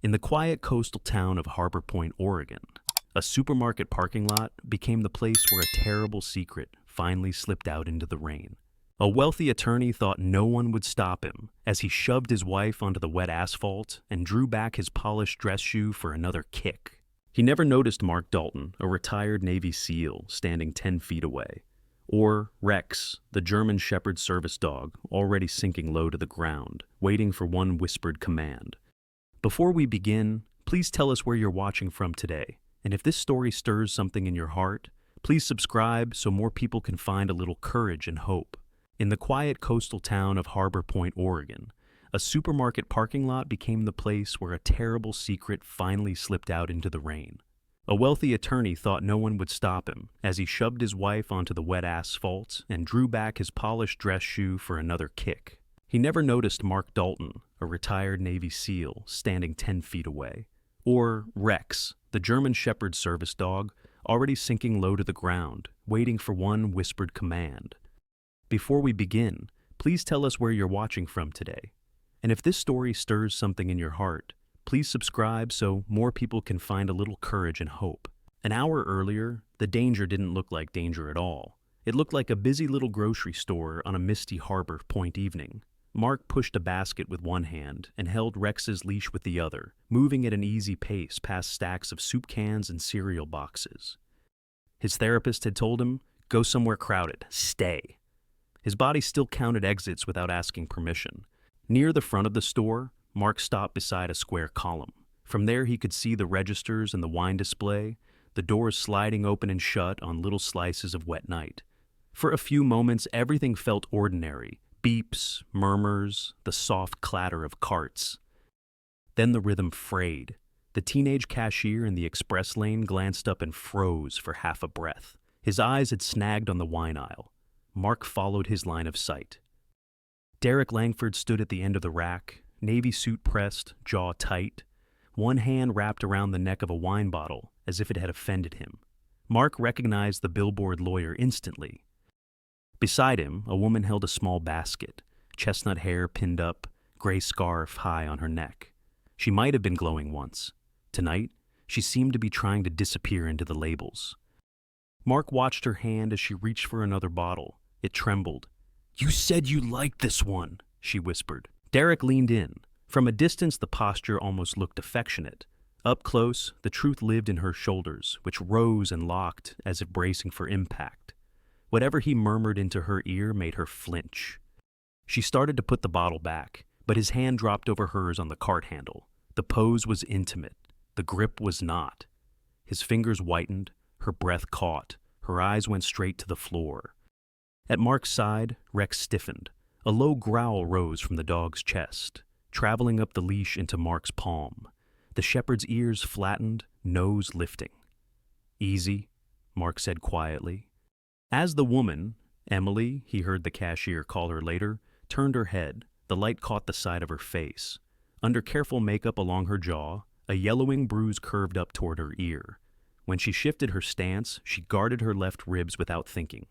In the quiet coastal town of Harbor Point, Oregon, a supermarket parking lot became the place where a terrible secret finally slipped out into the rain. A wealthy attorney thought no one would stop him as he shoved his wife onto the wet asphalt and drew back his polished dress shoe for another kick. He never noticed Mark Dalton, a retired Navy SEAL, standing 10 feet away, or Rex, the German Shepherd service dog, already sinking low to the ground, waiting for one whispered command. Before we begin, please tell us where you're watching from today, and if this story stirs something in your heart, please subscribe so more people can find a little courage and hope. In the quiet coastal town of Harbor Point, Oregon, a supermarket parking lot became the place where a terrible secret finally slipped out into the rain. A wealthy attorney thought no one would stop him as he shoved his wife onto the wet asphalt and drew back his polished dress shoe for another kick. He never noticed Mark Dalton, a retired Navy SEAL, standing 10 feet away, or Rex, the German Shepherd service dog, already sinking low to the ground, waiting for one whispered command. Before we begin, please tell us where you're watching from today. And if this story stirs something in your heart, please subscribe so more people can find a little courage and hope. An hour earlier, the danger didn't look like danger at all. It looked like a busy little grocery store on a misty Harbor Point evening. Mark pushed a basket with one hand and held Rex's leash with the other, moving at an easy pace past stacks of soup cans and cereal boxes. His therapist had told him, "Go somewhere crowded. Stay." His body still counted exits without asking permission. Near the front of the store, Mark stopped beside a square column. From there he could see the registers and the wine display, the doors sliding open and shut on little slices of wet night. For a few moments everything felt ordinary. Beeps, murmurs, the soft clatter of carts. Then the rhythm frayed. The teenage cashier in the express lane glanced up and froze for half a breath. His eyes had snagged on the wine aisle. Mark followed his line of sight. Derek Langford stood at the end of the rack, navy suit pressed, jaw tight, one hand wrapped around the neck of a wine bottle as if it had offended him. Mark recognized the billboard lawyer instantly. Beside him, a woman held a small basket, chestnut hair pinned up, gray scarf high on her neck. She might have been glowing once. Tonight, she seemed to be trying to disappear into the labels. Mark watched her hand as she reached for another bottle. It trembled. "You said you liked this one," she whispered. Derek leaned in. From a distance, the posture almost looked affectionate. Up close, the truth lived in her shoulders, which rose and locked as if bracing for impact. Whatever he murmured into her ear made her flinch. She started to put the bottle back, but his hand dropped over hers on the cart handle. The pose was intimate. The grip was not. His fingers whitened, her breath caught, her eyes went straight to the floor. At Mark's side, Rex stiffened. A low growl rose from the dog's chest, traveling up the leash into Mark's palm. The shepherd's ears flattened, nose lifting. "Easy," Mark said quietly. As the woman, Emily, he heard the cashier call her later, turned her head, the light caught the side of her face. Under careful makeup along her jaw, a yellowing bruise curved up toward her ear. When she shifted her stance, she guarded her left ribs without thinking.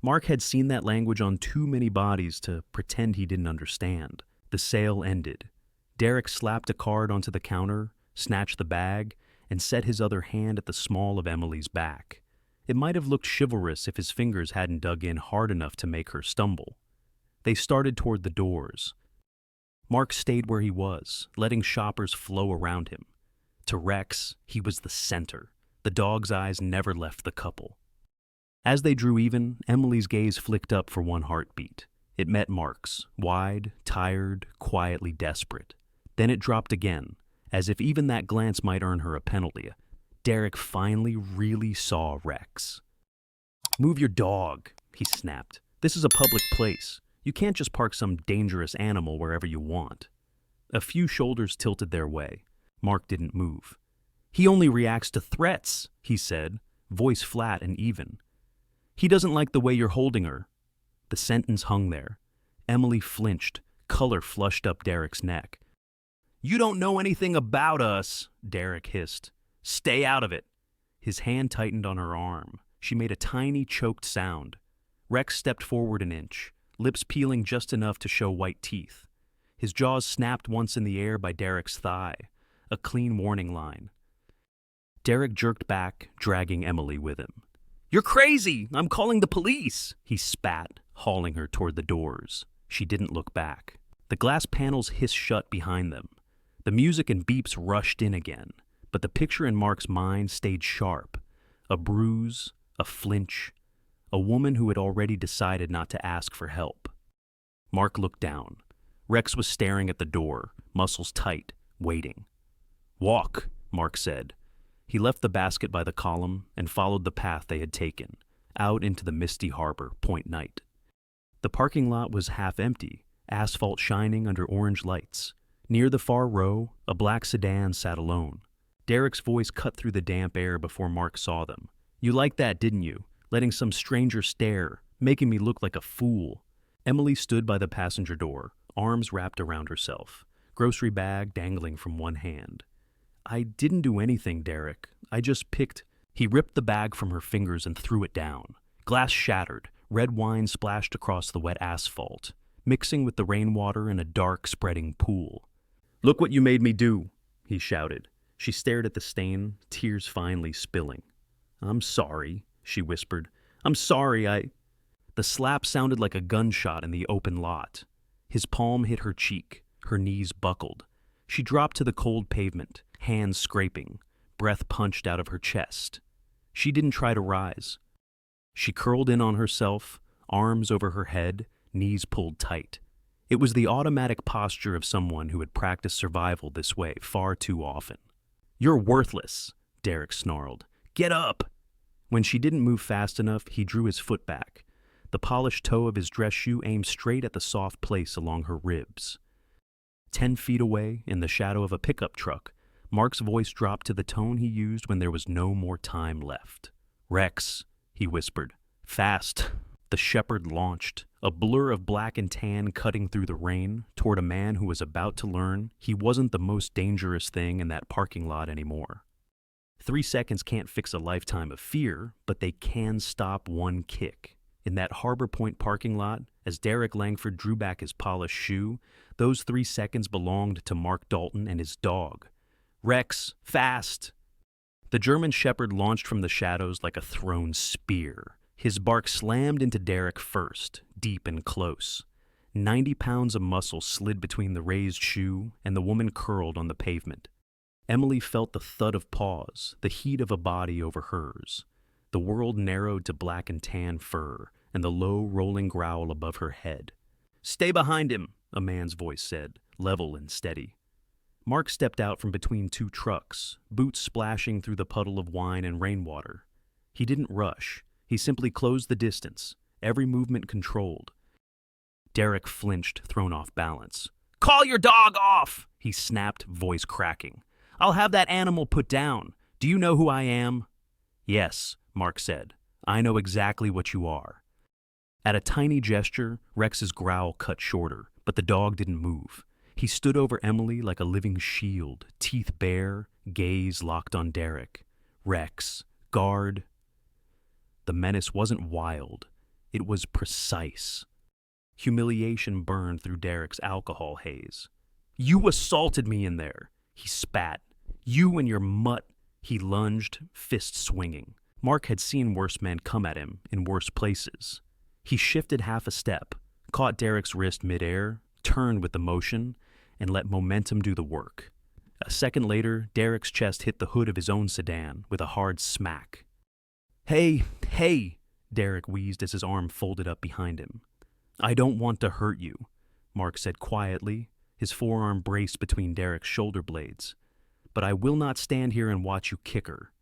Mark had seen that language on too many bodies to pretend he didn't understand. The sale ended. Derek slapped a card onto the counter, snatched the bag, and set his other hand at the small of Emily's back. It might have looked chivalrous if his fingers hadn't dug in hard enough to make her stumble. They started toward the doors. Mark stayed where he was, letting shoppers flow around him. To Rex, he was the center. The dog's eyes never left the couple. As they drew even, Emily's gaze flicked up for one heartbeat. It met Mark's, wide, tired, quietly desperate. Then it dropped again, as if even that glance might earn her a penalty. Derek finally really saw Rex. "Move your dog," he snapped. "This is a public place. You can't just park some dangerous animal wherever you want." A few shoulders tilted their way. Mark didn't move. "He only reacts to threats," he said, voice flat and even. "He doesn't like the way you're holding her." The sentence hung there. Emily flinched, color flushed up Derek's neck. "You don't know anything about us," Derek hissed. "Stay out of it." His hand tightened on her arm. She made a tiny, choked sound. Rex stepped forward an inch, lips peeling just enough to show white teeth. His jaws snapped once in the air by Derek's thigh. a clean warning line. Derek jerked back, dragging Emily with him. "You're crazy! I'm calling the police!" he spat, hauling her toward the doors. She didn't look back. The glass panels hissed shut behind them. The music and beeps rushed in again, but the picture in Mark's mind stayed sharp. A bruise, a flinch, a woman who had already decided not to ask for help. Mark looked down. Rex was staring at the door, muscles tight, waiting. "Walk," Mark said. He left the basket by the column and followed the path they had taken, out into the misty harbor, point night. The parking lot was half empty, asphalt shining under orange lights. Near the far row, a black sedan sat alone. Derek's voice cut through the damp air before Mark saw them. "You liked that, didn't you? Letting some stranger stare, making me look like a fool." Emily stood by the passenger door, arms wrapped around herself, grocery bag dangling from one hand. "I didn't do anything, Derek. I just picked—" He ripped the bag from her fingers and threw it down. Glass shattered, red wine splashed across the wet asphalt, mixing with the rainwater in a dark, spreading pool. "Look what you made me do," he shouted. She stared at the stain, tears finally spilling. "I'm sorry," she whispered. "I'm sorry, I—" The slap sounded like a gunshot in the open lot. His palm hit her cheek, her knees buckled. She dropped to the cold pavement, hands scraping, breath punched out of her chest. She didn't try to rise. She curled in on herself, arms over her head, knees pulled tight. It was the automatic posture of someone who had practiced survival this way far too often. "You're worthless," Derek snarled. "Get up!" When she didn't move fast enough, he drew his foot back. The polished toe of his dress shoe aimed straight at the soft place along her ribs. 10 feet away, in the shadow of a pickup truck, Mark's voice dropped to the tone he used when there was no more time left. "Rex," he whispered. "Fast." The Shepherd launched, a blur of black and tan cutting through the rain, toward a man who was about to learn he wasn't the most dangerous thing in that parking lot anymore. 3 seconds can't fix a lifetime of fear, but they can stop one kick. In that Harbor Point parking lot, as Derek Langford drew back his polished shoe, those 3 seconds belonged to Mark Dalton and his dog. "Rex, fast!" The German Shepherd launched from the shadows like a thrown spear. His bark slammed into Derek first, deep and close. 90 pounds of muscle slid between the raised shoe, and the woman curled on the pavement. Emily felt the thud of paws, the heat of a body over hers. The world narrowed to black and tan fur, and the low, rolling growl above her head. "Stay behind him," a man's voice said, level and steady. Mark stepped out from between 2 trucks, boots splashing through the puddle of wine and rainwater. He didn't rush. He simply closed the distance, every movement controlled. Derek flinched, thrown off balance. "Call your dog off!" he snapped, voice cracking. "I'll have that animal put down. Do you know who I am?" "Yes," Mark said. "I know exactly what you are." At a tiny gesture, Rex's growl cut shorter, but the dog didn't move. He stood over Emily like a living shield, teeth bare, gaze locked on Derek. "Rex, guard." The menace wasn't wild. It was precise. Humiliation burned through Derek's alcohol haze. "You assaulted me in there," he spat. "You and your mutt." He lunged, fist swinging. Mark had seen worse men come at him in worse places. He shifted half a step, caught Derek's wrist midair, turned with the motion, and let momentum do the work. A second later, Derek's chest hit the hood of his own sedan with a hard smack. Hey, Derek wheezed as his arm folded up behind him. "I don't want to hurt you," Mark said quietly, his forearm braced between Derek's shoulder blades. "But I will not stand here and watch you kick her."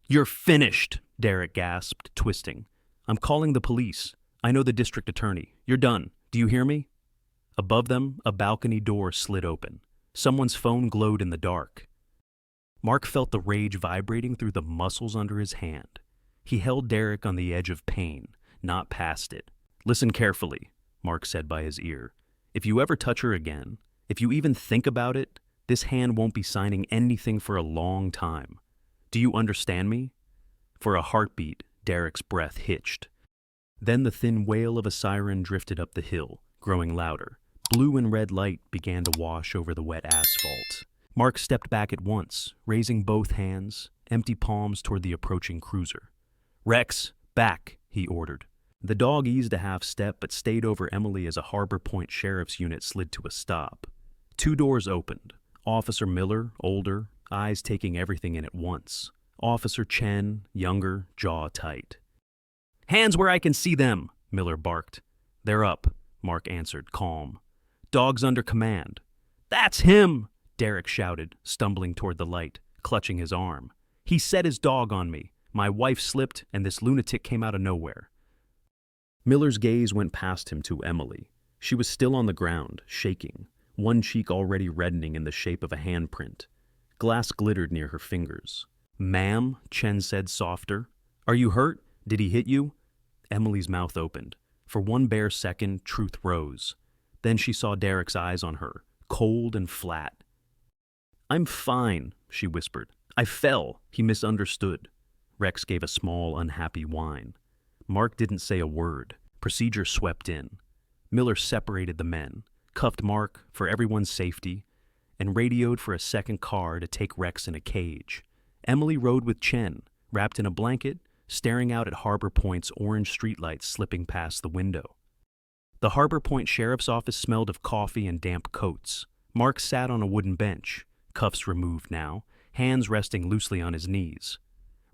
"You're finished," Derek gasped, twisting. "I'm calling the police. I know the district attorney. You're done. Do you hear me?" Above them, a balcony door slid open. Someone's phone glowed in the dark. Mark felt the rage vibrating through the muscles under his hand. He held Derek on the edge of pain, not past it. "Listen carefully," Mark said by his ear. "If you ever touch her again, if you even think about it, this hand won't be signing anything for a long time. Do you understand me?" For a heartbeat, Derek's breath hitched. Then the thin wail of a siren drifted up the hill, growing louder. Blue and red light began to wash over the wet asphalt. Mark stepped back at once, raising both hands, empty palms toward the approaching cruiser. "Rex, back," he ordered. The dog eased a half step but stayed over Emily as a Harbor Point Sheriff's unit slid to a stop. 2 doors opened. Officer Miller, older, eyes taking everything in at once. Officer Chen, younger, jaw tight. "Hands where I can see them," Miller barked. "They're up," Mark answered, calm. "Dog's under command." "That's him!" Derek shouted, stumbling toward the light, clutching his arm. "He set his dog on me. My wife slipped, and this lunatic came out of nowhere." Miller's gaze went past him to Emily. She was still on the ground, shaking, one cheek already reddening in the shape of a handprint. Glass glittered near her fingers. "Ma'am," Chen said softer. "Are you hurt? Did he hit you?" Emily's mouth opened. For one bare second, truth rose. Then she saw Derek's eyes on her, cold and flat. "I'm fine," she whispered. "I fell. He misunderstood." Rex gave a small, unhappy whine. Mark didn't say a word. Procedure swept in. Miller separated the men, cuffed Mark for everyone's safety, and radioed for a second car to take Rex in a cage. Emily rode with Chen, wrapped in a blanket, staring out at Harbor Point's orange streetlights slipping past the window. The Harbor Point Sheriff's Office smelled of coffee and damp coats. Mark sat on a wooden bench, cuffs removed now, hands resting loosely on his knees.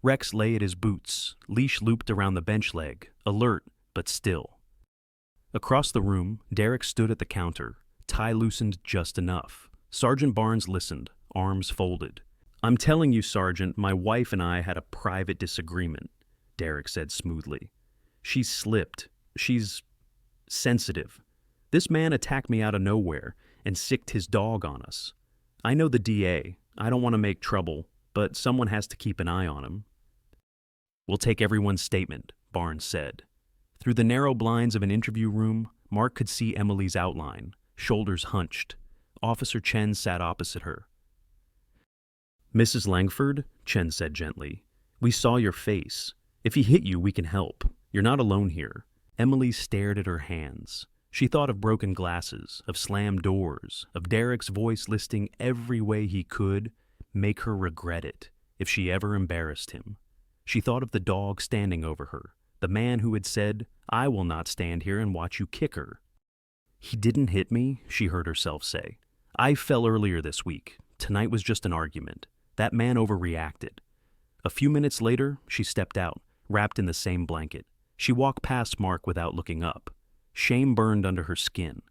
Rex lay at his boots, leash looped around the bench leg, alert but still. Across the room, Derek stood at the counter, tie loosened just enough. Sergeant Barnes listened, arms folded. "I'm telling you, Sergeant, my wife and I had a private disagreement," Derek said smoothly. "She's slipped. She's sensitive. This man attacked me out of nowhere and sicked his dog on us. I know the DA. I don't want to make trouble, but someone has to keep an eye on him." "We'll take everyone's statement," Barnes said. Through the narrow blinds of an interview room, Mark could see Emily's outline, shoulders hunched. Officer Chen sat opposite her. "Mrs. Langford," Chen said gently, "we saw your face. If he hit you, we can help. You're not alone here." Emily stared at her hands. She thought of broken glasses, of slammed doors, of Derek's voice listing every way he could make her regret it if she ever embarrassed him. She thought of the dog standing over her, the man who had said, "I will not stand here and watch you kick her." "He didn't hit me," she heard herself say. "I fell earlier this week. Tonight was just an argument. That man overreacted." A few minutes later, she stepped out, wrapped in the same blanket. She walked past Mark without looking up. Shame burned under her skin.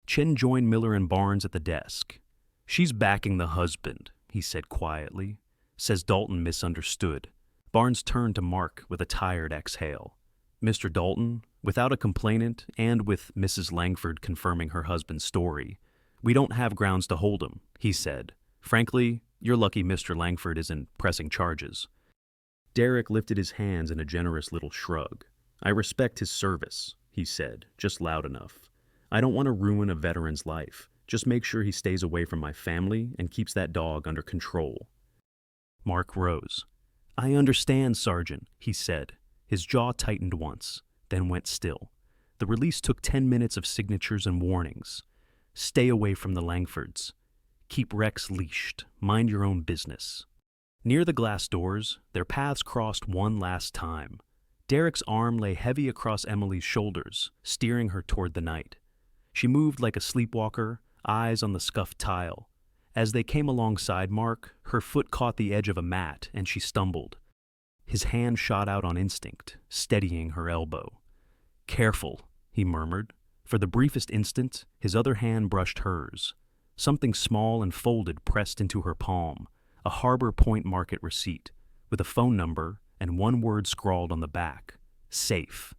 Chen joined Miller and Barnes at the desk. "She's backing the husband," he said quietly. "Says Dalton misunderstood." Barnes turned to Mark with a tired exhale. "Mr. Dalton, without a complainant and with Mrs. Langford confirming her husband's story, we don't have grounds to hold him," he said. "Frankly, you're lucky Mr. Langford isn't pressing charges." Derek lifted his hands in a generous little shrug. "I respect his service," he said, just loud enough. "I don't want to ruin a veteran's life. Just make sure he stays away from my family and keeps that dog under control." Mark rose. "I understand, Sergeant," he said. His jaw tightened once, then went still. The release took 10 minutes of signatures and warnings. "Stay away from the Langfords. Keep Rex leashed. Mind your own business." Near the glass doors, their paths crossed one last time. Derek's arm lay heavy across Emily's shoulders, steering her toward the night. She moved like a sleepwalker, eyes on the scuffed tile. As they came alongside Mark, her foot caught the edge of a mat and she stumbled. His hand shot out on instinct, steadying her elbow. "Careful," he murmured. For the briefest instant, his other hand brushed hers. Something small and folded pressed into her palm, a Harbor Point Market receipt, with a phone number and one word scrawled on the back: safe.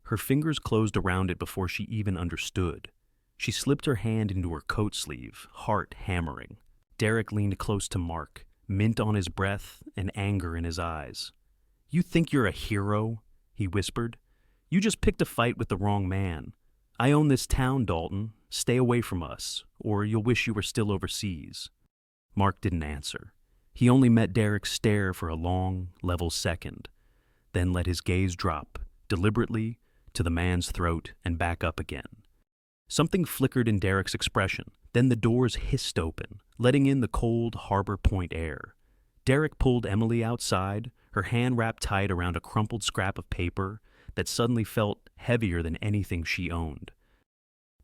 Her fingers closed around it before she even understood. She slipped her hand into her coat sleeve, heart hammering. Derek leaned close to Mark, mint on his breath and anger in his eyes. "You think you're a hero?" he whispered. "You just picked a fight with the wrong man. I own this town, Dalton. Stay away from us, or you'll wish you were still overseas." Mark didn't answer. He only met Derek's stare for a long, level second, then let his gaze drop, deliberately, to the man's throat and back up again. Something flickered in Derek's expression, Then the doors hissed open, letting in the cold Harbor Point air. Derek pulled Emily outside, her hand wrapped tight around a crumpled scrap of paper that suddenly felt heavier than anything she owned.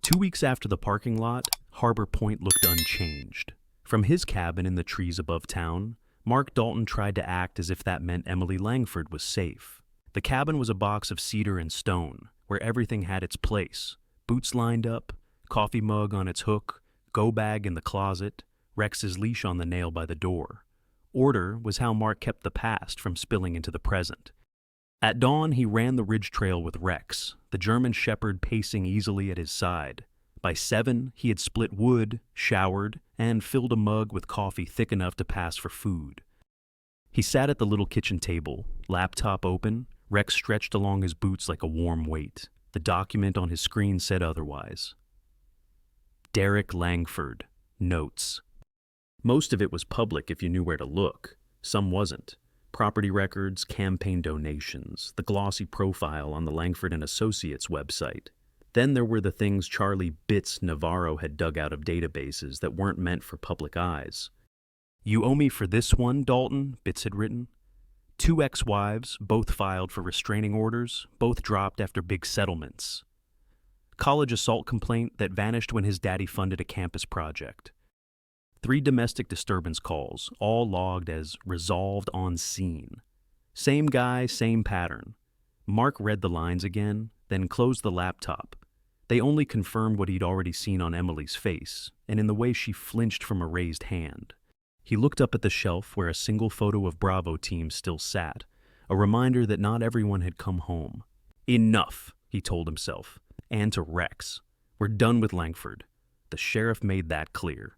2 weeks after the parking lot, Harbor Point looked unchanged. From his cabin in the trees above town, Mark Dalton tried to act as if that meant Emily Langford was safe. The cabin was a box of cedar and stone, where everything had its place. Boots lined up, coffee mug on its hook, go bag in the closet, Rex's leash on the nail by the door. Order was how Mark kept the past from spilling into the present. At dawn, he ran the ridge trail with Rex, the German shepherd pacing easily at his side. By 7, he had split wood, showered, and filled a mug with coffee thick enough to pass for food. He sat at the little kitchen table, laptop open, Rex stretched along his boots like a warm weight. The document on his screen said otherwise. Derek Langford. Notes. Most of it was public if you knew where to look. Some wasn't. Property records, campaign donations, the glossy profile on the Langford and Associates website. Then there were the things Charlie Bits Navarro had dug out of databases that weren't meant for public eyes. "You owe me for this one, Dalton," Bits had written. 2 ex-wives, both filed for restraining orders, both dropped after big settlements. College assault complaint that vanished when his daddy funded a campus project. 3 domestic disturbance calls, all logged as resolved on scene. Same guy, same pattern. Mark read the lines again, then closed the laptop. They only confirmed what he'd already seen on Emily's face, and in the way she flinched from a raised hand. He looked up at the shelf where a single photo of Bravo team still sat, a reminder that not everyone had come home. Enough, he told himself, and to Rex. We're done with Langford. The sheriff made that clear.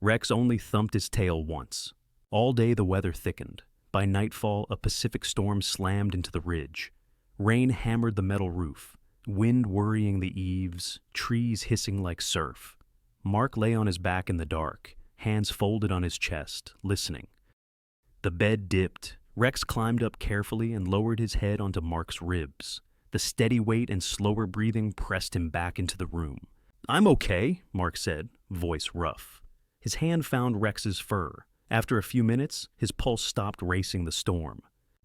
Rex only thumped his tail once. All day the weather thickened. By nightfall, a Pacific storm slammed into the ridge. Rain hammered the metal roof, wind worrying the eaves, trees hissing like surf. Mark lay on his back in the dark, hands folded on his chest, listening. The bed dipped. Rex climbed up carefully and lowered his head onto Mark's ribs. The steady weight and slower breathing pressed him back into the room. "I'm okay," Mark said, voice rough. His hand found Rex's fur. After a few minutes, his pulse stopped racing the storm.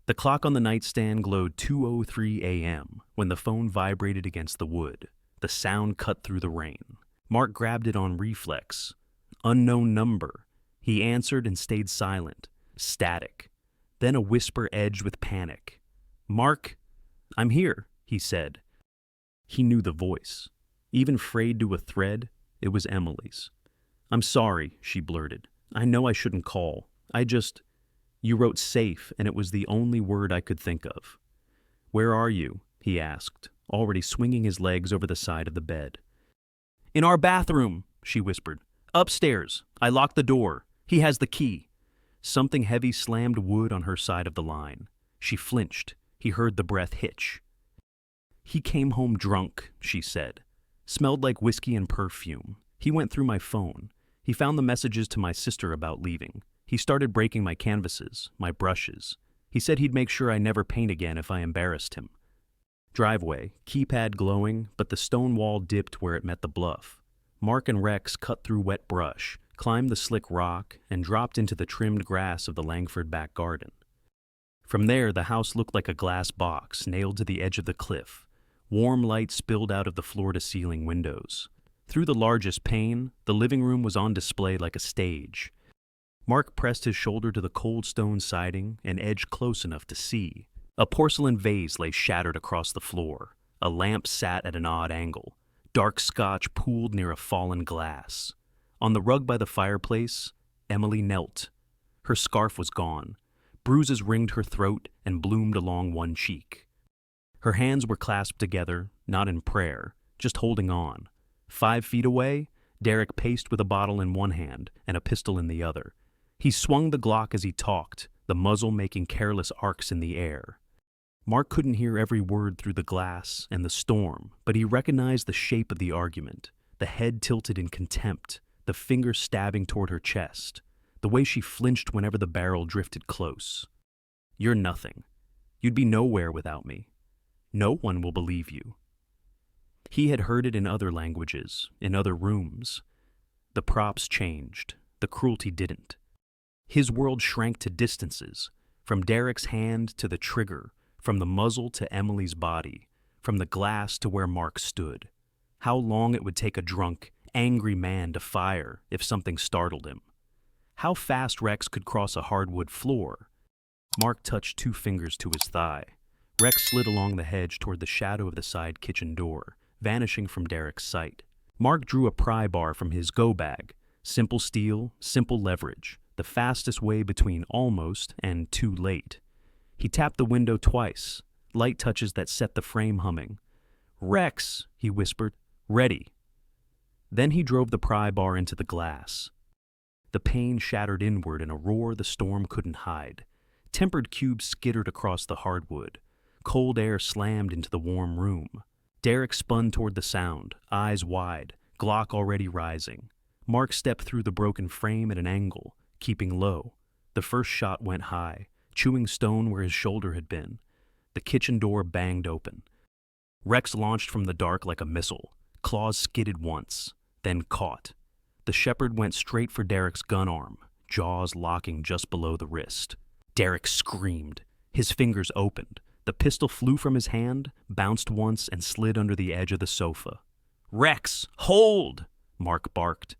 The clock on the nightstand glowed 2:03 a.m. when the phone vibrated against the wood. The sound cut through the rain. Mark grabbed it on reflex. Unknown number. He answered and stayed silent. Static. Then a whisper edged with panic. "Mark, I'm here," he said. He knew the voice. Even frayed to a thread, it was Emily's. "I'm sorry," she blurted. "I know I shouldn't call. You wrote safe, and it was the only word I could think of." "Where are you?" he asked, already swinging his legs over the side of the bed. "In our bathroom," she whispered. "Upstairs. I locked the door. He has the key." Something heavy slammed wood on her side of the line. She flinched. He heard the breath hitch. "He came home drunk," she said. "Smelled like whiskey and perfume. He went through my phone. He found the messages to my sister about leaving. He started breaking my canvases, my brushes. He said he'd make sure I never paint again if I embarrassed him." Driveway, keypad glowing, but the stone wall dipped where it met the bluff. Mark and Rex cut through wet brush, climbed the slick rock, and dropped into the trimmed grass of the Langford back garden. From there, the house looked like a glass box nailed to the edge of the cliff. Warm light spilled out of the floor-to-ceiling windows. Through the largest pane, the living room was on display like a stage. Mark pressed his shoulder to the cold stone siding and edged close enough to see. A porcelain vase lay shattered across the floor. A lamp sat at an odd angle. Dark scotch pooled near a fallen glass. On the rug by the fireplace, Emily knelt. Her scarf was gone. Bruises ringed her throat and bloomed along one cheek. Her hands were clasped together, not in prayer, just holding on. 5 feet away, Derek paced with a bottle in one hand and a pistol in the other. He swung the Glock as he talked, the muzzle making careless arcs in the air. Mark couldn't hear every word through the glass and the storm, but he recognized the shape of the argument, the head tilted in contempt, the finger stabbing toward her chest, the way she flinched whenever the barrel drifted close. "You're nothing. You'd be nowhere without me. No one will believe you." He had heard it in other languages, in other rooms. The props changed. The cruelty didn't. His world shrank to distances, from Derek's hand to the trigger, from the muzzle to Emily's body, from the glass to where Mark stood. How long it would take a drunk, angry man to fire if something startled him. How fast Rex could cross a hardwood floor. Mark touched 2 fingers to his thigh. Rex slid along the hedge toward the shadow of the side kitchen door, vanishing from Derek's sight. Mark drew a pry bar from his go bag. Simple steel, simple leverage, the fastest way between almost and too late. He tapped the window twice, light touches that set the frame humming. "Rex," he whispered, "ready." Then he drove the pry bar into the glass. The pane shattered inward in a roar the storm couldn't hide. Tempered cubes skittered across the hardwood. Cold air slammed into the warm room. Derek spun toward the sound, eyes wide, Glock already rising. Mark stepped through the broken frame at an angle, keeping low. The first shot went high, chewing stone where his shoulder had been. The kitchen door banged open. Rex launched from the dark like a missile. Claws skidded once, then caught. The shepherd went straight for Derek's gun arm, jaws locking just below the wrist. Derek screamed. His fingers opened. The pistol flew from his hand, bounced once, and slid under the edge of the sofa. "Rex, hold!" Mark barked.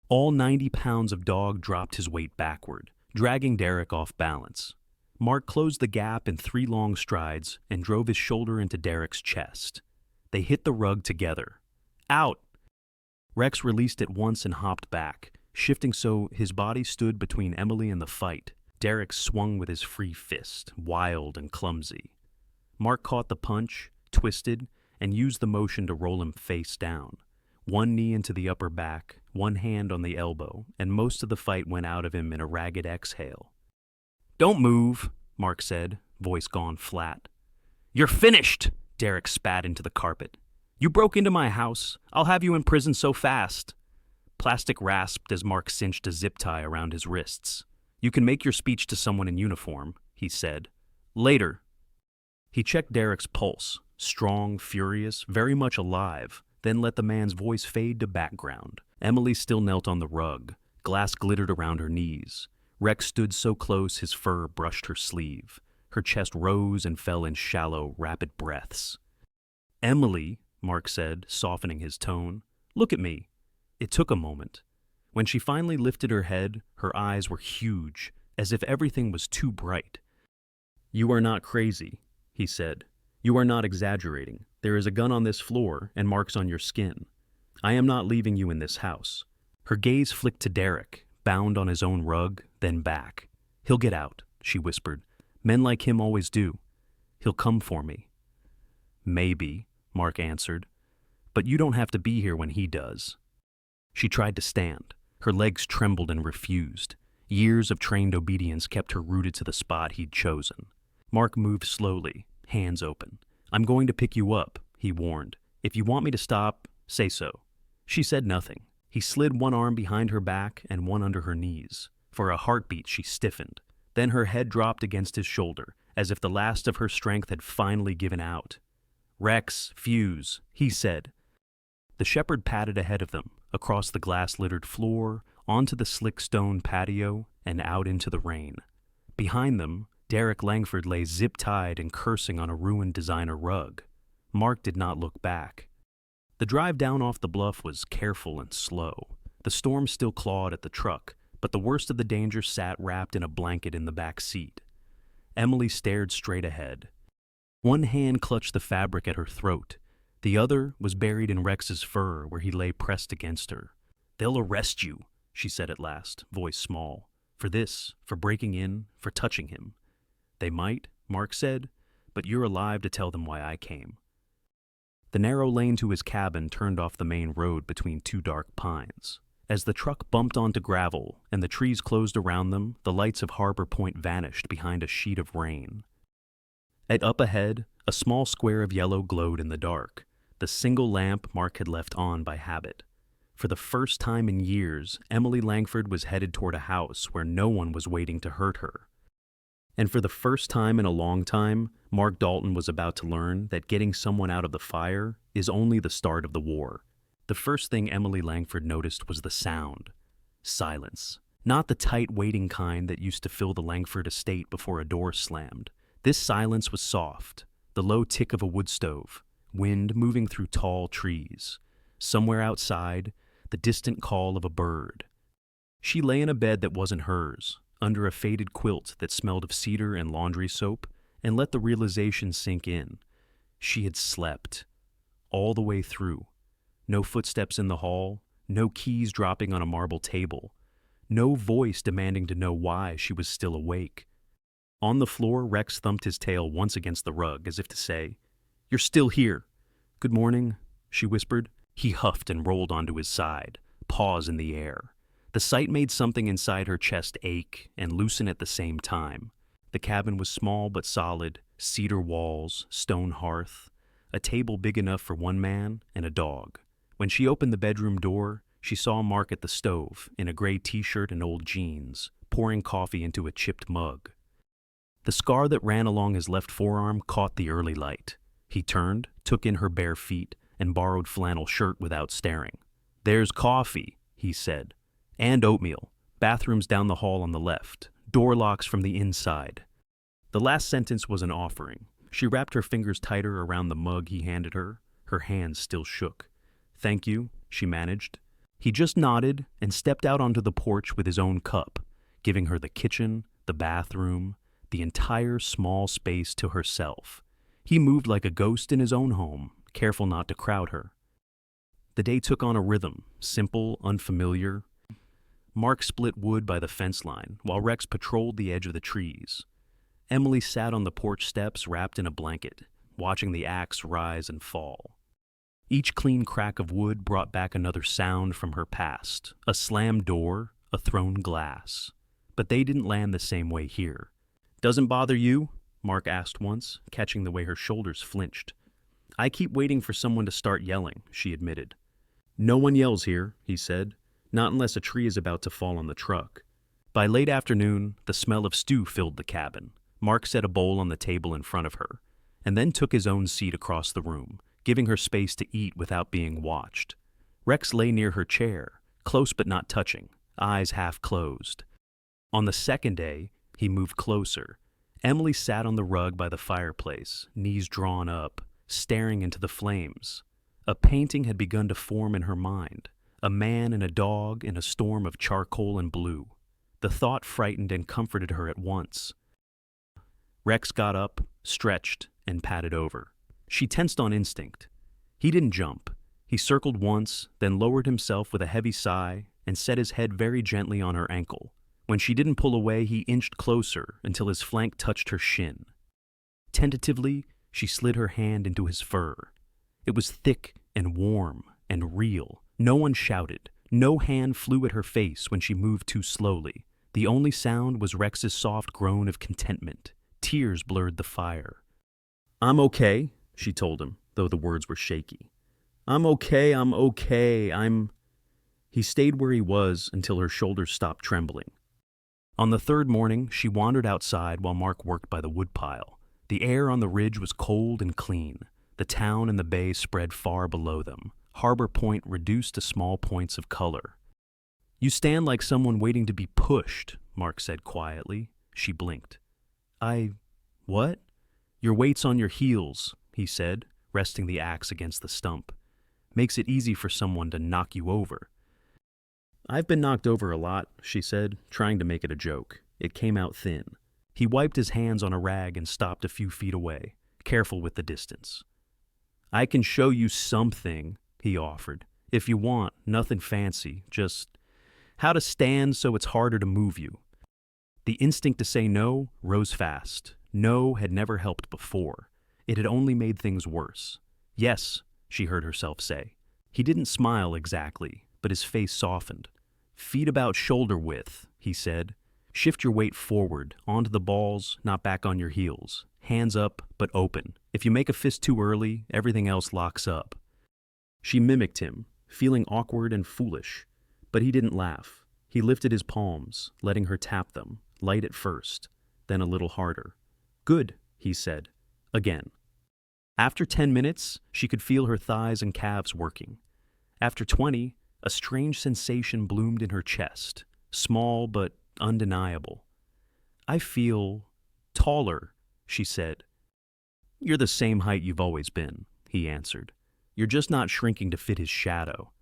All 90 pounds of dog dropped his weight backward, dragging Derek off balance. Mark closed the gap in 3 long strides and drove his shoulder into Derek's chest. They hit the rug together. "Out!" Rex released it once and hopped back, shifting so his body stood between Emily and the fight. Derek swung with his free fist, wild and clumsy. Mark caught the punch, twisted, and used the motion to roll him face down. One knee into the upper back, one hand on the elbow, and most of the fight went out of him in a ragged exhale. "Don't move," Mark said, voice gone flat. "You're finished!" Derek spat into the carpet. "You broke into my house. I'll have you in prison so fast." Plastic rasped as Mark cinched a zip tie around his wrists. "You can make your speech to someone in uniform," he said. "Later." He checked Derek's pulse, strong, furious, very much alive, then let the man's voice fade to background. Emily still knelt on the rug. Glass glittered around her knees. Rex stood so close his fur brushed her sleeve. Her chest rose and fell in shallow, rapid breaths. "Emily," Mark said, softening his tone, "look at me." It took a moment. When she finally lifted her head, her eyes were huge, as if everything was too bright. "You are not crazy," he said. "You are not exaggerating. There is a gun on this floor and marks on your skin. I am not leaving you in this house." Her gaze flicked to Derek, bound on his own rug, then back. "He'll get out," she whispered. "Men like him always do. He'll come for me." "Maybe," Mark answered. "But you don't have to be here when he does." She tried to stand. Her legs trembled and refused. Years of trained obedience kept her rooted to the spot he'd chosen. Mark moved slowly, hands open. "I'm going to pick you up," he warned. "If you want me to stop, say so." She said nothing. He slid one arm behind her back and one under her knees. For a heartbeat, she stiffened. Then her head dropped against his shoulder, as if the last of her strength had finally given out. "Rex, fuse," he said. The shepherd padded ahead of them, across the glass-littered floor, onto the slick stone patio, and out into the rain. Behind them, Derek Langford lay zip-tied and cursing on a ruined designer rug. Mark did not look back. The drive down off the bluff was careful and slow. The storm still clawed at the truck, but the worst of the danger sat wrapped in a blanket in the back seat. Emily stared straight ahead. One hand clutched the fabric at her throat. The other was buried in Rex's fur where he lay pressed against her. "They'll arrest you," she said at last, voice small. "For this, for breaking in, for touching him." "They might," Mark said, "but you're alive to tell them why I came." The narrow lane to his cabin turned off the main road between 2 dark pines. As the truck bumped onto gravel and the trees closed around them, the lights of Harbor Point vanished behind a sheet of rain. Up ahead, a small square of yellow glowed in the dark, the single lamp Mark had left on by habit. For the first time in years, Emily Langford was headed toward a house where no one was waiting to hurt her. And for the first time in a long time, Mark Dalton was about to learn that getting someone out of the fire is only the start of the war. The first thing Emily Langford noticed was the sound. Silence. Not the tight waiting kind that used to fill the Langford estate before a door slammed. This silence was soft, the low tick of a wood stove, wind moving through tall trees. Somewhere outside, the distant call of a bird. She lay in a bed that wasn't hers, under a faded quilt that smelled of cedar and laundry soap, and let the realization sink in. She had slept. All the way through. No footsteps in the hall, no keys dropping on a marble table, no voice demanding to know why she was still awake. On the floor, Rex thumped his tail once against the rug, as if to say, "You're still here." "Good morning," she whispered. He huffed and rolled onto his side, paws in the air. The sight made something inside her chest ache and loosen at the same time. The cabin was small but solid, cedar walls, stone hearth, a table big enough for one man and a dog. When she opened the bedroom door, she saw Mark at the stove, in a gray t-shirt and old jeans, pouring coffee into a chipped mug. The scar that ran along his left forearm caught the early light. He turned, took in her bare feet, and borrowed flannel shirt without staring. "There's coffee," he said. "And oatmeal. Bathrooms down the hall on the left. Door locks from the inside." The last sentence was an offering. She wrapped her fingers tighter around the mug he handed her. Her hands still shook. "Thank you," she managed. He just nodded and stepped out onto the porch with his own cup, giving her the kitchen, the bathroom, the entire small space to herself. He moved like a ghost in his own home, careful not to crowd her. The day took on a rhythm, simple, unfamiliar. Mark split wood by the fence line, while Rex patrolled the edge of the trees. Emily sat on the porch steps wrapped in a blanket, watching the axe rise and fall. Each clean crack of wood brought back another sound from her past, a slammed door, a thrown glass. But they didn't land the same way here. "Doesn't bother you?" Mark asked once, catching the way her shoulders flinched. "I keep waiting for someone to start yelling," she admitted. "No one yells here," he said, "not unless a tree is about to fall on the truck." By late afternoon, the smell of stew filled the cabin. Mark set a bowl on the table in front of her, and then took his own seat across the room, giving her space to eat without being watched. Rex lay near her chair, close but not touching, eyes half closed. On the second day, he moved closer. Emily sat on the rug by the fireplace, knees drawn up, staring into the flames. A painting had begun to form in her mind, a man and a dog in a storm of charcoal and blue. The thought frightened and comforted her at once. Rex got up, stretched, and patted over. She tensed on instinct. He didn't jump. He circled once, then lowered himself with a heavy sigh and set his head very gently on her ankle. When she didn't pull away, he inched closer until his flank touched her shin. Tentatively, she slid her hand into his fur. It was thick and warm and real. No one shouted. No hand flew at her face when she moved too slowly. The only sound was Rex's soft groan of contentment. Tears blurred the fire. "I'm okay," she told him, though the words were shaky. I'm okay. He stayed where he was until her shoulders stopped trembling. On the third morning, she wandered outside while Mark worked by the woodpile. The air on the ridge was cold and clean. The town and the bay spread far below them. Harbor Point reduced to small points of color. "You stand like someone waiting to be pushed," Mark said quietly. She blinked. What?" "Your weight's on your heels," he said, resting the axe against the stump. "Makes it easy for someone to knock you over." "I've been knocked over a lot," she said, trying to make it a joke. It came out thin. He wiped his hands on a rag and stopped a few feet away, careful with the distance. "I can show you something," he offered. "If you want, nothing fancy, just how to stand so it's harder to move you." The instinct to say no rose fast. No had never helped before. It had only made things worse. "Yes," she heard herself say. He didn't smile exactly, but his face softened. "Feet about shoulder width," he said. "Shift your weight forward, onto the balls, not back on your heels. Hands up, but open. If you make a fist too early, everything else locks up." She mimicked him, feeling awkward and foolish. But he didn't laugh. He lifted his palms, letting her tap them, light at first, then a little harder. "Good," he said. Again. After 10 minutes, she could feel her thighs and calves working. After 20, a strange sensation bloomed in her chest, small but undeniable. I feel taller, she said. You're the same height you've always been, he answered. You're just not shrinking to fit his shadow.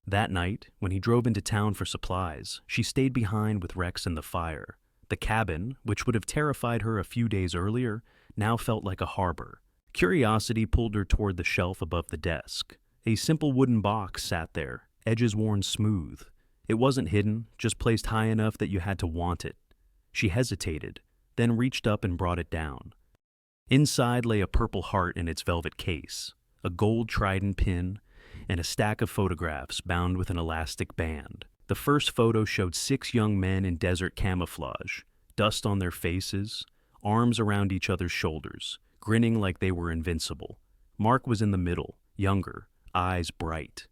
That night, when he drove into town for supplies, she stayed behind with Rex and the fire. The cabin, which would have terrified her a few days earlier, now felt like a harbor. Curiosity pulled her toward the shelf above the desk. A simple wooden box sat there, edges worn smooth. It wasn't hidden, just placed high enough that you had to want it. She hesitated, then reached up and brought it down. Inside lay a purple heart in its velvet case, a gold trident pin, and a stack of photographs bound with an elastic band. The first photo showed 6 young men in desert camouflage, dust on their faces, arms around each other's shoulders, grinning like they were invincible. Mark was in the middle, younger, eyes bright.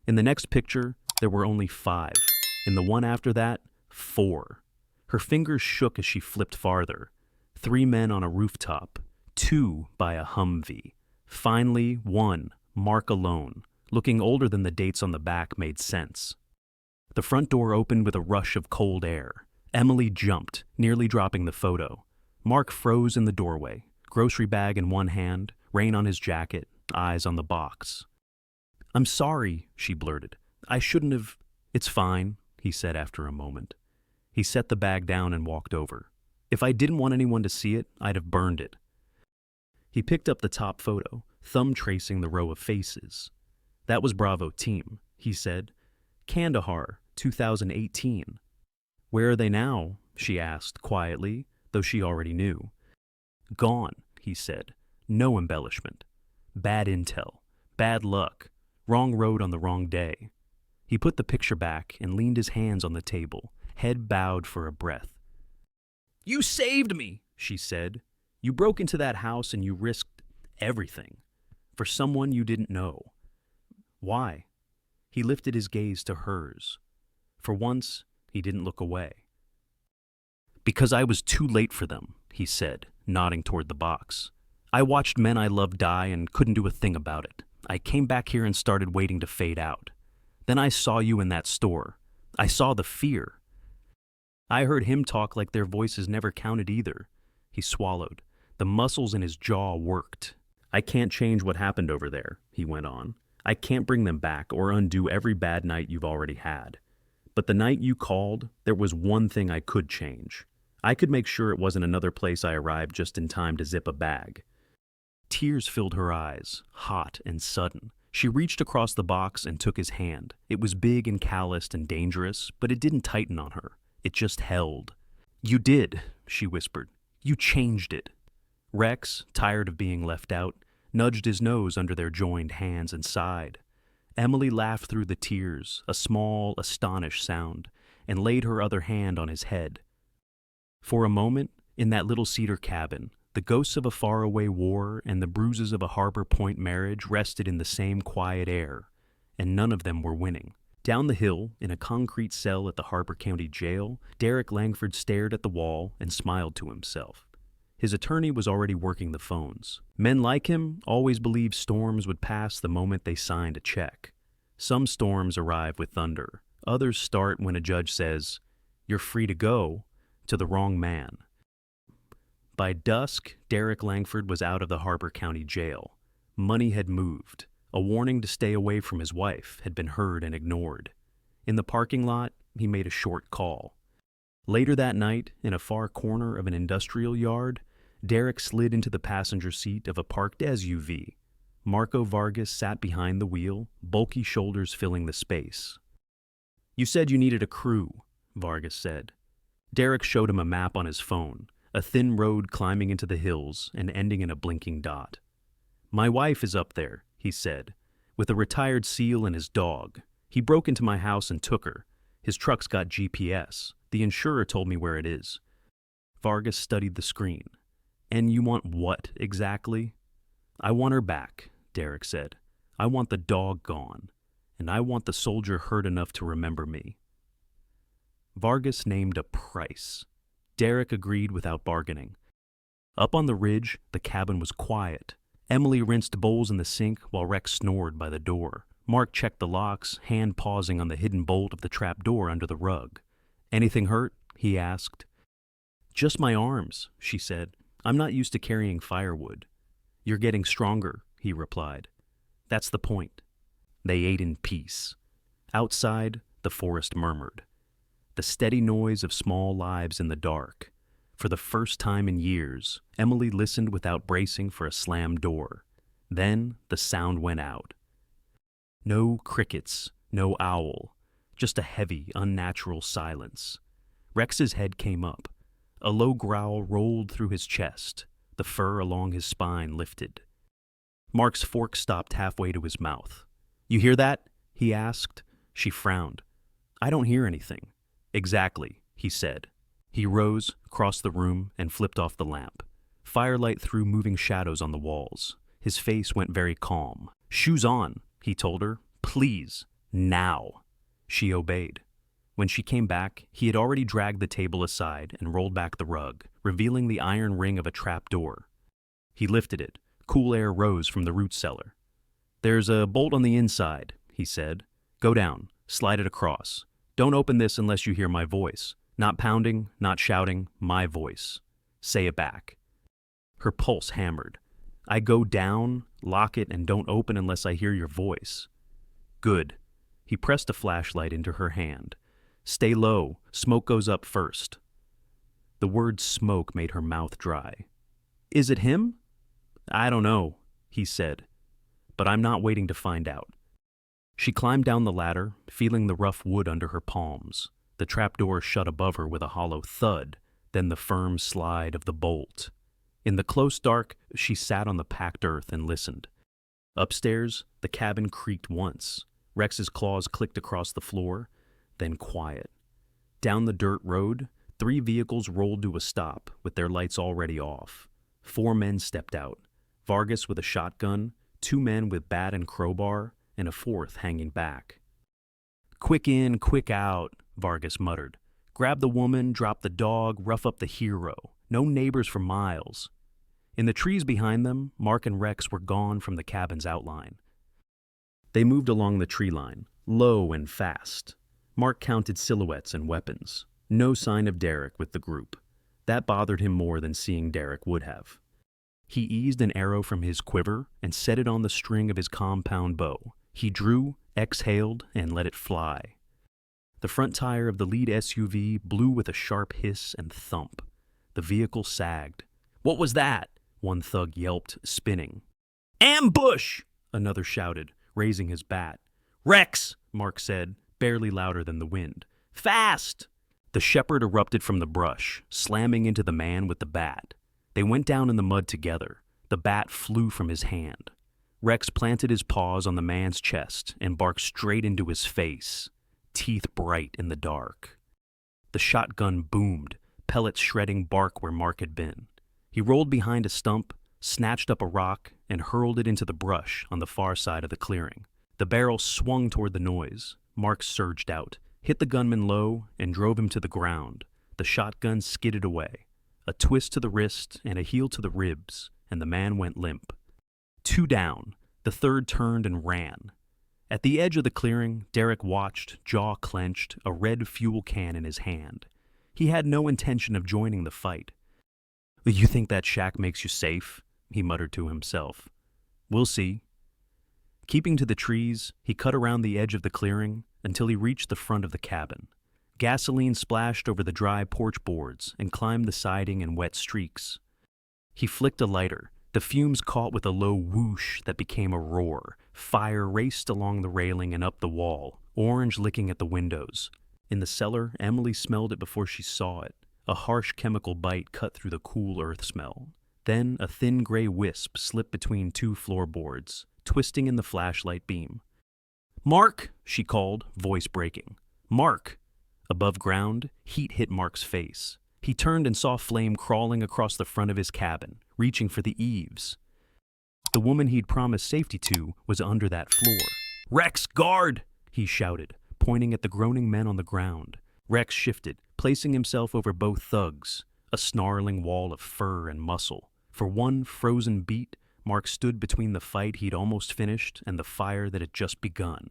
In the next picture, there were only 5. In the one after that, 4. Her fingers shook as she flipped farther. 3 men on a rooftop, 2 by a Humvee. Finally, 1, Mark alone. Looking older than the dates on the back made sense. The front door opened with a rush of cold air. Emily jumped, nearly dropping the photo. Mark froze in the doorway, grocery bag in one hand, rain on his jacket, eyes on the box. "I'm sorry," she blurted. "I shouldn't have—" "It's fine," he said after a moment. He set the bag down and walked over. "If I didn't want anyone to see it, I'd have burned it." He picked up the top photo, thumb tracing the row of faces. "That was Bravo Team," he said. "Kandahar, 2018. "Where are they now?" she asked quietly, though she already knew. "Gone," he said. "No embellishment. Bad intel. Bad luck. Wrong road on the wrong day." He put the picture back and leaned his hands on the table, head bowed for a breath. "You saved me," she said. "You broke into that house and you risked everything. For someone you didn't know. Why?" He lifted his gaze to hers. For once, he didn't look away. "Because I was too late for them," he said, nodding toward the box. "I watched men I loved die and couldn't do a thing about it. I came back here and started waiting to fade out. Then I saw you in that store. I saw the fear. I heard him talk like their voices never counted either." He swallowed. The muscles in his jaw worked. "I can't change what happened over there," he went on. "I can't bring them back or undo every bad night you've already had. But the night you called, there was one thing I could change. I could make sure it wasn't another place I arrived just in time to zip a bag." Tears filled her eyes, hot and sudden. She reached across the box and took his hand. It was big and calloused and dangerous, but it didn't tighten on her. It just held. "You did," she whispered. "You changed it." Rex, tired of being left out, nudged his nose under their joined hands and sighed. Emily laughed through the tears, a small, astonished sound, and laid her other hand on his head. For a moment, in that little cedar cabin, the ghosts of a faraway war and the bruises of a Harbor Point marriage rested in the same quiet air, and none of them were winning. Down the hill, in a concrete cell at the Harbor County Jail, Derek Langford stared at the wall and smiled to himself. His attorney was already working the phones. Men like him always believed storms would pass the moment they signed a check. Some storms arrive with thunder. Others start when a judge says, "You're free to go," to the wrong man. By dusk, Derek Langford was out of the Harbor County Jail. Money had moved. A warning to stay away from his wife had been heard and ignored. In the parking lot, he made a short call. Later that night, in a far corner of an industrial yard, Derek slid into the passenger seat of a parked SUV. Marco Vargas sat behind the wheel, bulky shoulders filling the space. "You said you needed a crew," Vargas said. Derek showed him a map on his phone, a thin road climbing into the hills and ending in a blinking dot. "My wife is up there," he said, "with a retired SEAL and his dog. He broke into my house and took her. His truck's got GPS. The insurer told me where it is." Vargas studied the screen. "And you want what, exactly?" "I want her back," Derek said. "I want the dog gone. And I want the soldier hurt enough to remember me." Vargas named a price. Derek agreed without bargaining. Up on the ridge, the cabin was quiet. Emily rinsed bowls in the sink while Rex snored by the door. Mark checked the locks, hand pausing on the hidden bolt of the trap door under the rug. "Anything hurt?" he asked. "Just my arms," she said. "I'm not used to carrying firewood." "You're getting stronger," he replied. "That's the point." They ate in peace. Outside, the forest murmured. The steady noise of small lives in the dark. For the first time in years, Emily listened without bracing for a slammed door. Then the sound went out. No crickets, no owl, just a heavy, unnatural silence. Rex's head came up. A low growl rolled through his chest. The fur along his spine lifted. Mark's fork stopped halfway to his mouth. "You hear that?" he asked. She frowned. "I don't hear anything." "Exactly," he said. He rose, crossed the room, and flipped off the lamp. Firelight threw moving shadows on the walls. His face went very calm. "Shoes on," he told her. "Please, now." She obeyed. When she came back, he had already dragged the table aside and rolled back the rug, revealing the iron ring of a trap door. He lifted it. Cool air rose from the root cellar. "There's a bolt on the inside," he said. "Go down, slide it across. Don't open this unless you hear my voice. Not pounding, not shouting, my voice. Say it back." Her pulse hammered. "I go down, lock it, and don't open unless I hear your voice." "Good." He pressed a flashlight into her hand. "Stay low. Smoke goes up first." The word smoke made her mouth dry. "Is it him?" "I don't know," he said. "But I'm not waiting to find out." She climbed down the ladder, feeling the rough wood under her palms. The trapdoor shut above her with a hollow thud, then the firm slide of the bolt. In the close dark, she sat on the packed earth and listened. Upstairs, the cabin creaked once. Rex's claws clicked across the floor, then quiet. Down the dirt road, 3 vehicles rolled to a stop with their lights already off. 4 men stepped out. Vargas with a shotgun, 2 men with bat and crowbar, and a 4th hanging back. "Quick in, quick out," Vargas muttered. "Grab the woman, drop the dog, rough up the hero. No neighbors for miles." In the trees behind them, Mark and Rex were gone from the cabin's outline. They moved along the tree line, low and fast. Mark counted silhouettes and weapons. No sign of Derek with the group. That bothered him more than seeing Derek would have. He eased an arrow from his quiver and set it on the string of his compound bow. He drew, exhaled, and let it fly. The front tire of the lead SUV blew with a sharp hiss and thump. The vehicle sagged. "What was that?" one thug yelped, spinning. "Ambush!" another shouted, raising his bat. "Rex!" Mark said, barely louder than the wind. "Fast!" The shepherd erupted from the brush, slamming into the man with the bat. They went down in the mud together. The bat flew from his hand. Rex planted his paws on the man's chest and barked straight into his face, teeth bright in the dark. The shotgun boomed, pellets shredding bark where Mark had been. He rolled behind a stump, snatched up a rock, and hurled it into the brush on the far side of the clearing. The barrel swung toward the noise. Mark surged out, hit the gunman low, and drove him to the ground. The shotgun skidded away. A twist to the wrist and a heel to the ribs, and the man went limp. 2 down. The third turned and ran. At the edge of the clearing, Derek watched, jaw clenched, a red fuel can in his hand. He had no intention of joining the fight. "You think that shack makes you safe?" he muttered to himself. "We'll see." Keeping to the trees, he cut around the edge of the clearing until he reached the front of the cabin. Gasoline splashed over the dry porch boards and climbed the siding in wet streaks. He flicked a lighter. The fumes caught with a low whoosh that became a roar. Fire raced along the railing and up the wall, orange licking at the windows. In the cellar, Emily smelled it before she saw it. A harsh chemical bite cut through the cool earth smell. Then a thin gray wisp slipped between 2 floorboards, twisting in the flashlight beam. "Mark!" she called, voice breaking. "Mark!" Above ground, heat hit Mark's face. He turned and saw flame crawling across the front of his cabin, reaching for the eaves. The woman he'd promised safety to was under that floor. "Rex, guard!" he shouted, pointing at the groaning men on the ground. Rex shifted, placing himself over both thugs, a snarling wall of fur and muscle. For one frozen beat, Mark stood between the fight he'd almost finished and the fire that had just begun.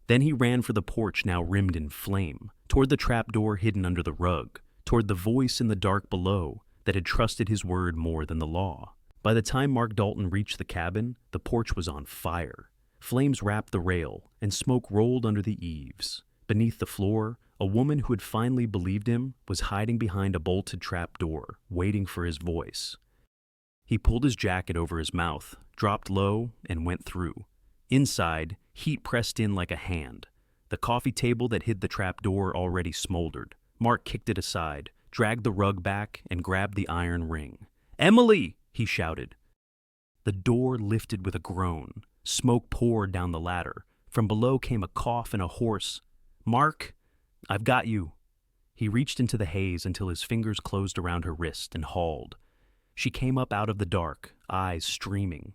Then he ran for the porch now rimmed in flame, toward the trapdoor hidden under the rug, toward the voice in the dark below that had trusted his word more than the law. By the time Mark Dalton reached the cabin, the porch was on fire. Flames wrapped the rail, and smoke rolled under the eaves. Beneath the floor, a woman who had finally believed him was hiding behind a bolted trapdoor, waiting for his voice. He pulled his jacket over his mouth, dropped low, and went through. Inside, heat pressed in like a hand. The coffee table that hid the trapdoor already smoldered. Mark kicked it aside, dragged the rug back, and grabbed the iron ring. "Emily!" he shouted. The door lifted with a groan. Smoke poured down the ladder. From below came a cough and a hoarse, "Mark, I've got you." He reached into the haze until his fingers closed around her wrist and hauled. She came up out of the dark, eyes streaming.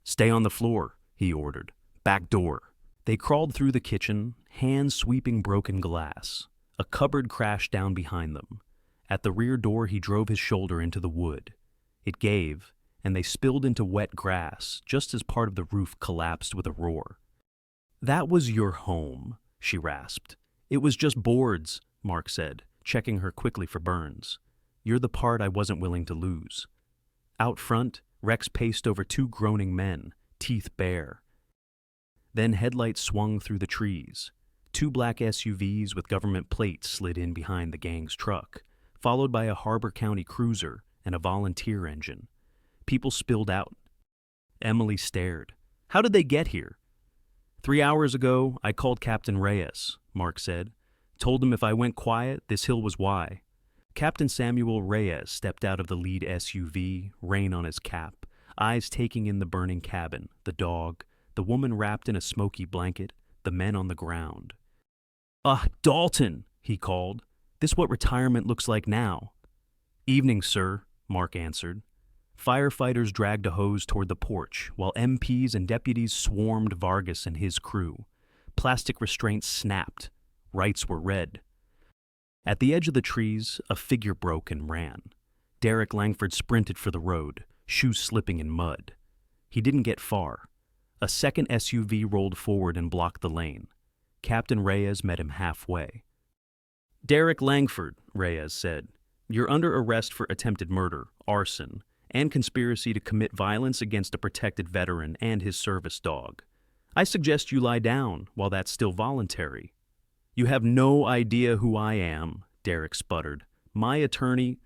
"Stay on the floor," he ordered. "Back door." They crawled through the kitchen, hands sweeping broken glass. A cupboard crashed down behind them. At the rear door he drove his shoulder into the wood. It gave, and they spilled into wet grass just as part of the roof collapsed with a roar. "That was your home," she rasped. "It was just boards," Mark said, checking her quickly for burns. "You're the part I wasn't willing to lose." Out front, Rex paced over two groaning men, teeth bare. Then headlights swung through the trees. Two black SUVs with government plates slid in behind the gang's truck, followed by a Harbor County cruiser and a volunteer engine. People spilled out. Emily stared. "How did they get here?" 3 hours ago, I called Captain Reyes," Mark said. "Told him if I went quiet, this hill was why." Captain Samuel Reyes stepped out of the lead SUV, rain on his cap, eyes taking in the burning cabin, the dog, the woman wrapped in a smoky blanket, the men on the ground. Dalton," he called. "This what retirement looks like now." "Evening, sir," Mark answered. Firefighters dragged a hose toward the porch, while MPs and deputies swarmed Vargas and his crew. Plastic restraints snapped. Rights were read. At the edge of the trees, a figure broke and ran. Derek Langford sprinted for the road, shoes slipping in mud. He didn't get far. A second SUV rolled forward and blocked the lane. Captain Reyes met him halfway. "Derek Langford," Reyes said, "you're under arrest for attempted murder, arson, and conspiracy to commit violence against a protected veteran and his service dog. I suggest you lie down while that's still voluntary." "You have no idea who I am," Derek sputtered. "My attorney—"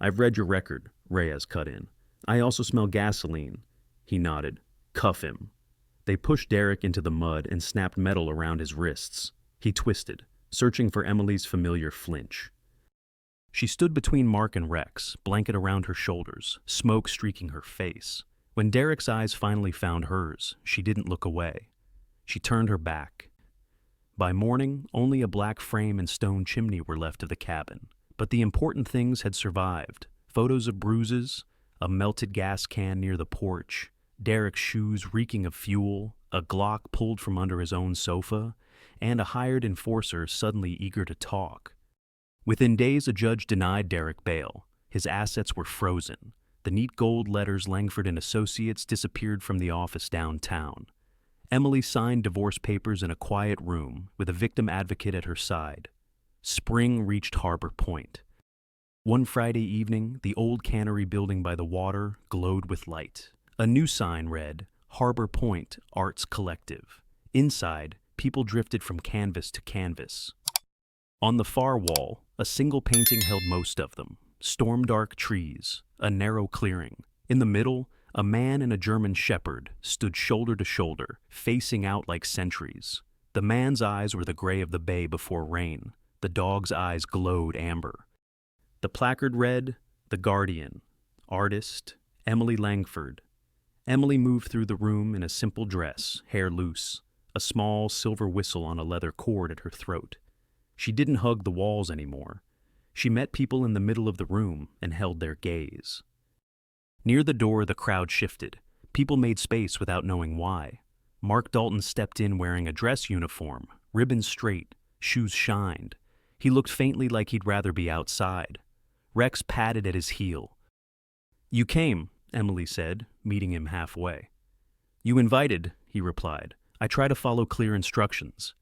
"I've read your record," Reyes cut in. "I also smell gasoline." He nodded. "Cuff him." They pushed Derek into the mud and snapped metal around his wrists. He twisted, searching for Emily's familiar flinch. She stood between Mark and Rex, blanket around her shoulders, smoke streaking her face. When Derek's eyes finally found hers, she didn't look away. She turned her back. By morning, only a black frame and stone chimney were left of the cabin, but the important things had survived. Photos of bruises, a melted gas can near the porch, Derek's shoes reeking of fuel, a Glock pulled from under his own sofa, and a hired enforcer suddenly eager to talk. Within days, a judge denied Derek bail. His assets were frozen. The neat gold letters Langford and Associates disappeared from the office downtown. Emily signed divorce papers in a quiet room with a victim advocate at her side. Spring reached Harbor Point. One Friday evening, the old cannery building by the water glowed with light. A new sign read, "Harbor Point Arts Collective." Inside, people drifted from canvas to canvas. On the far wall, a single painting held most of them. Storm-dark trees, a narrow clearing. In the middle, a man and a German shepherd stood shoulder to shoulder, facing out like sentries. The man's eyes were the gray of the bay before rain. The dog's eyes glowed amber. The placard read, "The Guardian. Artist, Emily Langford." Emily moved through the room in a simple dress, hair loose, a small silver whistle on a leather cord at her throat. She didn't hug the walls anymore. She met people in the middle of the room and held their gaze. Near the door, the crowd shifted. People made space without knowing why. Mark Dalton stepped in wearing a dress uniform, ribbons straight, shoes shined. He looked faintly like he'd rather be outside. Rex patted at his heel. "You came," Emily said, meeting him halfway. You invited, he replied. I try to follow clear instructions.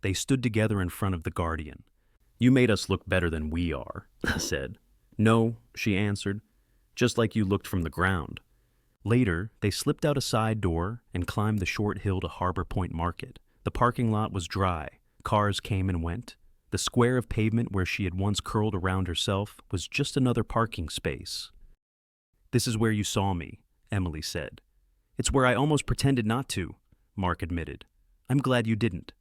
They stood together in front of the Guardian. You made us look better than we are, he said. No, she answered, just like you looked from the ground. Later, they slipped out a side door and climbed the short hill to Harbor Point Market. The parking lot was dry. Cars came and went. The square of pavement where she had once curled around herself was just another parking space. This is where you saw me, Emily said. It's where I almost pretended not to, Mark admitted. I'm glad you didn't.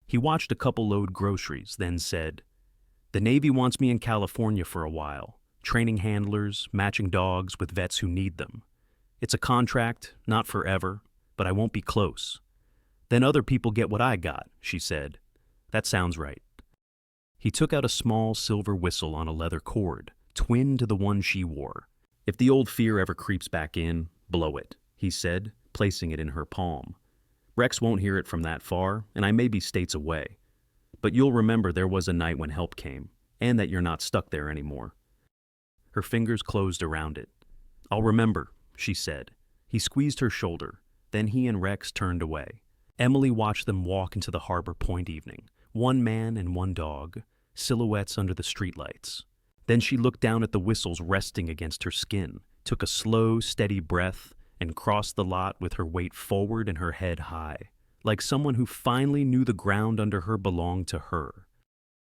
He watched a couple load groceries, then said, The Navy wants me in California for a while, training handlers, matching dogs with vets who need them. It's a contract, not forever, but I won't be close. Then other people get what I got, she said. That sounds right. He took out a small silver whistle on a leather cord, twin to the one she wore. If the old fear ever creeps back in, blow it, he said, placing it in her palm. Rex won't hear it from that far, and I may be states away. But you'll remember there was a night when help came, and that you're not stuck there anymore. Her fingers closed around it. I'll remember, she said. He squeezed her shoulder. Then he and Rex turned away. Emily watched them walk into the Harbor Point evening, one man and one dog, silhouettes under the streetlights. Then she looked down at the whistles resting against her skin, took a slow, steady breath, and crossed the lot with her weight forward and her head high, like someone who finally knew the ground under her belonged to her.